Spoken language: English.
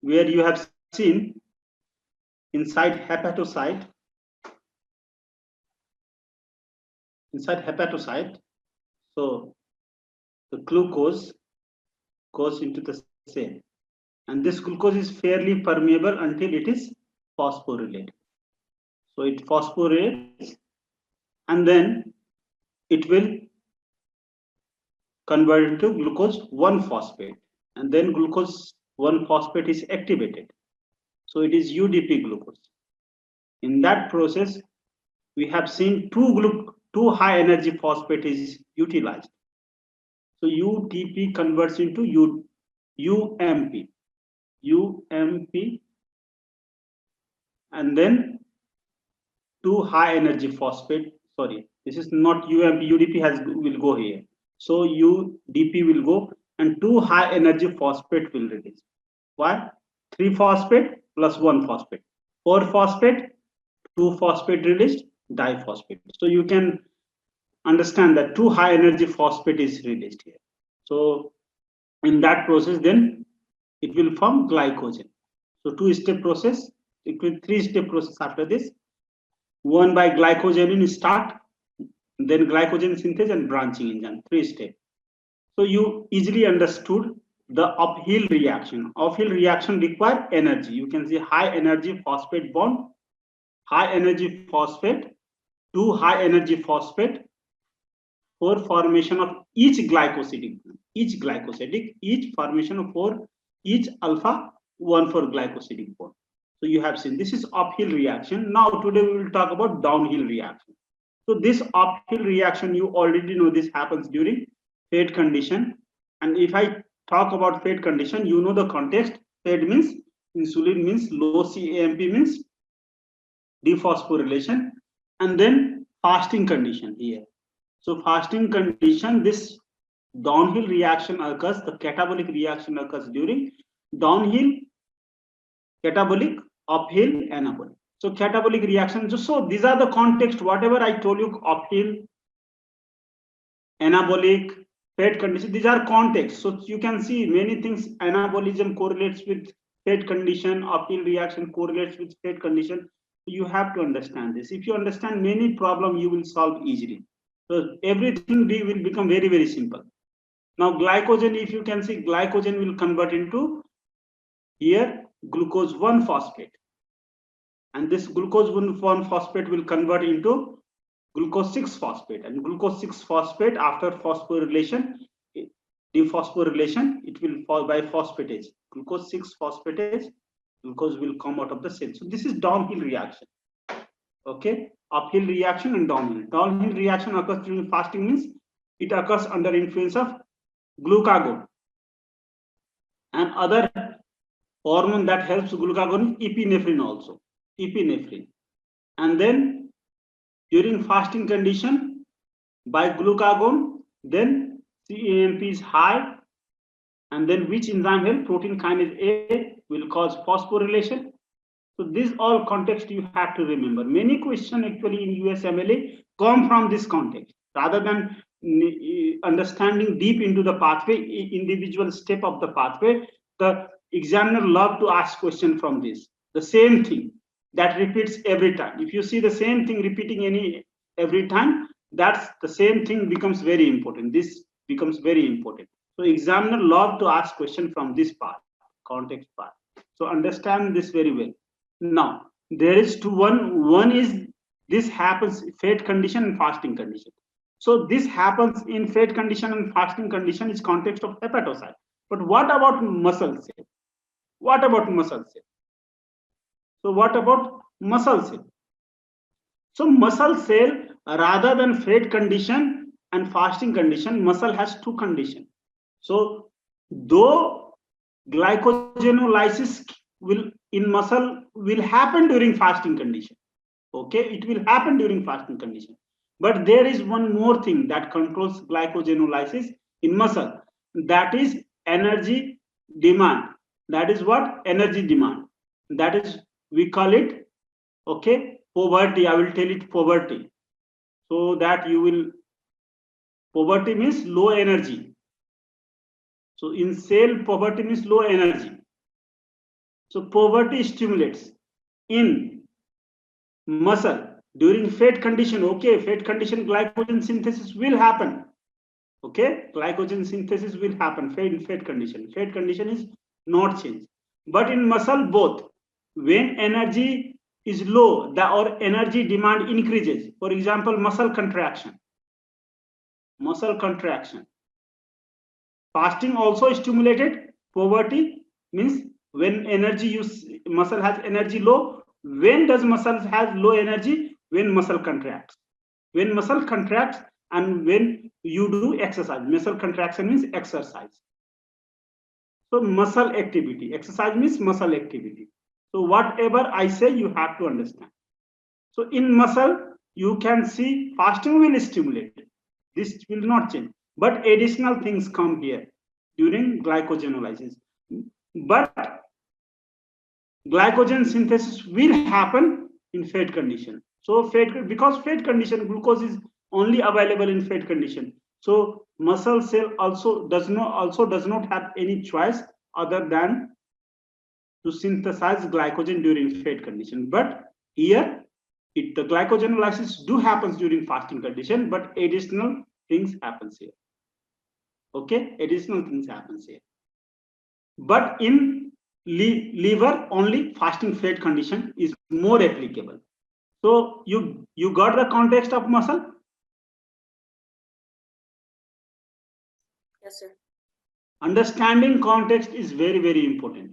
where you have seen inside hepatocyte, so the glucose goes into the cell, and this glucose is fairly permeable until it is phosphorylated. So it phosphorylates, and then it will convert into glucose 1-phosphate, and then glucose 1-phosphate is activated. So it is UDP glucose. In that process, we have seen two high energy phosphate is utilized. So UDP converts into UMP, and then 2 high energy phosphate. Sorry, this is not UMP. UDP will go here. So UDP will go, and 2 high energy phosphate will release. Why? 3 phosphate plus 1 phosphate. 4 phosphate, 2 phosphate released, diphosphate. So you can understand that 2 high energy phosphate is released here. So in that process, then it will form glycogen. So 2-step process, it will 3-step process after this. 1 by glycogen start, then glycogen synthase and branching enzyme, 3-step. So you easily understood the uphill reaction. Uphill reaction require energy. You can see high energy phosphate bond, high energy phosphate, 2 high energy phosphate for formation of each glycosidic, each formation of 4, each alpha 1 for glycosidic bond. So you have seen this is uphill reaction. Now today we will talk about downhill reaction. So this uphill reaction, you already know this happens during fed condition. And if I talk about fed condition, you know the context. Fed means insulin means low CAMP means dephosphorylation, and then fasting condition here. So fasting condition, this downhill reaction occurs, the catabolic reaction occurs during downhill, catabolic, uphill, anabolic. So catabolic reaction, so these are the context, whatever I told you, uphill, anabolic, fed condition, these are context. So you can see many things, anabolism correlates with fed condition, uphill reaction correlates with fed condition. You have to understand this. If you understand many problem, you will solve easily. So everything will become very, very simple. Now glycogen, if you can see, glycogen will convert into here glucose 1-phosphate, and this glucose 1-phosphate will convert into glucose 6-phosphate, and glucose 6-phosphate after phosphorylation, dephosphorylation, it will fall by phosphatase. Glucose 6-phosphatase, glucose will come out of the cell. So this is downhill reaction. Okay, uphill reaction and downhill. Downhill reaction occurs during fasting means it occurs under influence of glucagon and other hormone that helps glucagon, epinephrine also, epinephrine. And then during fasting condition, by glucagon, then CAMP is high, and then which enzyme help? Protein kinase A will cause phosphorylation. So this all context you have to remember. Many questions actually in USMLA come from this context. Rather than understanding deep into the pathway, individual step of the pathway, the examiner love to ask question from this. The same thing that repeats every time. If you see the same thing repeating every time, that's the same thing becomes very important. This becomes very important. So examiner love to ask question from this part, context part. So understand this very well. Now there is one is this happens fed condition and fasting condition. So this happens in fed condition and fasting condition is context of hepatocyte. But what about muscle cell? What about muscle cell? So what about muscle cell? So muscle cell, rather than fed condition and fasting condition, muscle has 2 conditions. So though glycogenolysis will in muscle will happen during fasting condition, okay, it will happen during fasting condition, but there is one more thing that controls glycogenolysis in muscle, that is energy demand. That is what? Energy demand. That is, we call it, okay, poverty. I will tell it poverty, so that you will, poverty means low energy. So in cell, poverty means low energy. So poverty stimulates in muscle during fat condition. Okay, fat condition, glycogen synthesis will happen. Okay, glycogen synthesis will happen in fat condition. Fat condition is not changed. But in muscle, both. When energy is low, or energy demand increases. For example, muscle contraction. Muscle contraction. Fasting also stimulated poverty, means when energy use, muscle has energy low. When does muscle have low energy? When muscle contracts. When muscle contracts and when you do exercise. Muscle contraction means exercise. So muscle activity. Exercise means muscle activity. So whatever I say, you have to understand. So in muscle, you can see fasting will stimulate. This will not change. But additional things come here during glycogenolysis. But glycogen synthesis will happen in fat condition. So because fat condition, glucose is only available in fat condition. So muscle cell also does not have any choice other than to synthesize glycogen during fat condition. But here, the glycogenolysis do happens during fasting condition, but additional things happens here. Okay, additional things happens here. But in liver, only fasting fat condition is more applicable. So you got the context of muscle? Yes, sir. Understanding context is very, very important.